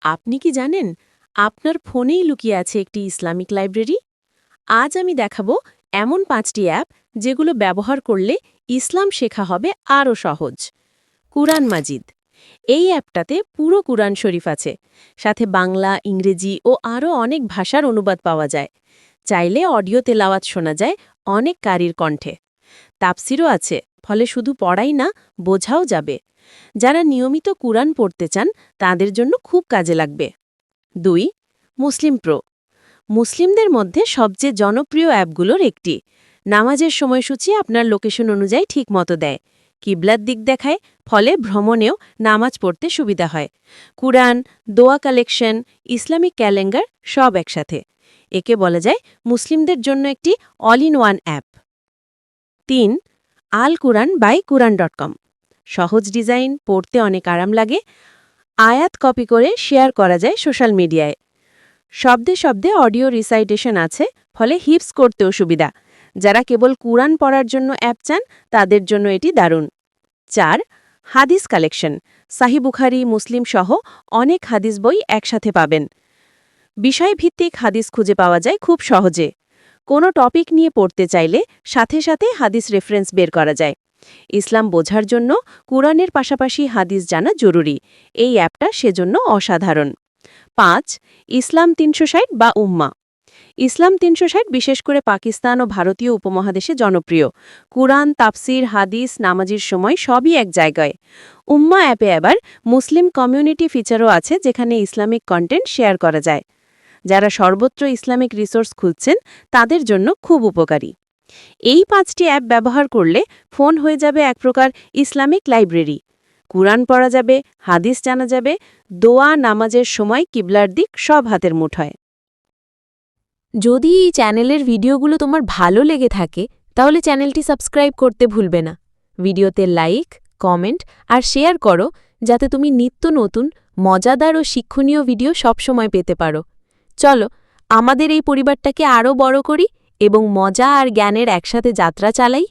আপনি কি জানেন আপনার ফোনেই লুকিয়ে আছে একটি ইসলামিক লাইব্রেরি? আজ আমি দেখাবো এমন 5টি অ্যাপ যেগুলো ব্যবহার করলে ইসলাম শেখা হবে আরও সহজ। কুরআন মাজিদ। এই অ্যাপটাতে পুরো কুরআন শরীফ আছে, সাথে বাংলা, ইংরেজি ও আরও অনেক ভাষার অনুবাদ পাওয়া যায়। চাইলে অডিও তেলাওয়াত শোনা যায় অনেক কারির কণ্ঠে। তাফসিরও আছে, ফলে শুধু পড়াই না, বোঝাও যাবে। যারা নিয়মিত কুরআন পড়তে চান তাদের জন্য খুব কাজে লাগবে। ২. মুসলিম প্রো। মুসলিমদের মধ্যে সবচেয়ে জনপ্রিয় অ্যাপগুলোর একটি। নামাজের সময়সূচি আপনার লোকেশন অনুযায়ী ঠিকমতো দেয়। কিবলার দিক দেখায়, ফলে ভ্রমণেও নামাজ পড়তে সুবিধা হয়। কুরআন, দোয়া কালেকশন, ইসলামিক ক্যালেন্ডার সব একসাথে। একে বলা যায় মুসলিমদের জন্য একটি all in one app. ৩. Al Quran by কুরআন.com। সহজ ডিজাইন, পড়তে অনেক আরাম লাগে। আয়াত কপি করে শেয়ার করা যায় সোশ্যাল মিডিয়ায়। শব্দে শব্দে অডিও রিসাইটেশন আছে, ফলে হিপস করতেও সুবিধা। যারা কেবল কুরআন পড়ার জন্য অ্যাপ চান তাদের জন্য এটি দারুণ। ৪. হাদিস কালেকশন। সাহিহ বুখারী, মুসলিম সহ অনেক হাদিস বই একসাথে পাবেন। বিষয়ভিত্তিক হাদিস খুঁজে পাওয়া যায় খুব সহজে। কোনো টপিক নিয়ে পড়তে চাইলে সাথে সাথে হাদিস রেফারেন্স বের করা যায়। ইসলাম বোঝার জন্য কুরআনের পাশাপাশি হাদিস জানা জরুরি। এই অ্যাপটা সেজন্য অসাধারণ। ৫. ইসলাম ৩৬০ বা উম্মা। ইসলাম ৩৬০ বিশেষ করে পাকিস্তান ও ভারতীয় উপমহাদেশে জনপ্রিয়। কুরআন, তাফসির, হাদিস, নামাজের সময় সবই এক জায়গায়। উম্মা অ্যাপে আবার মুসলিম কমিউনিটি ফিচারও আছে, যেখানে ইসলামিক কন্টেন্ট শেয়ার করা যায়। যারা সর্বত্র ইসলামিক রিসোর্স খুঁজছেন তাদের জন্য খুব উপকারী। এই 5টি অ্যাপ ব্যবহার করলে ফোন হয়ে যাবে এক প্রকার ইসলামিক লাইব্রেরি। কুরআন পড়া যাবে, হাদিস জানা যাবে, দোয়া, নামাজের সময় কিবলার দিক সব হাতের মুঠোয়। যদি এই চ্যানেলের ভিডিওগুলো তোমার ভালো লেগে থাকে তাহলে চ্যানেলটি সাবস্ক্রাইব করতে ভুলবে না। ভিডিওতে লাইক, কমেন্ট আর শেয়ার করো, যাতে তুমি নিত্য নতুন মজাদার ও শিক্ষণীয় ভিডিও সবসময় পেতে পারো। চলো আমাদের এই পরিবারটাকে আরও বড় করি এবং মজা আর জ্ঞানের একসাথে যাত্রা চালাই।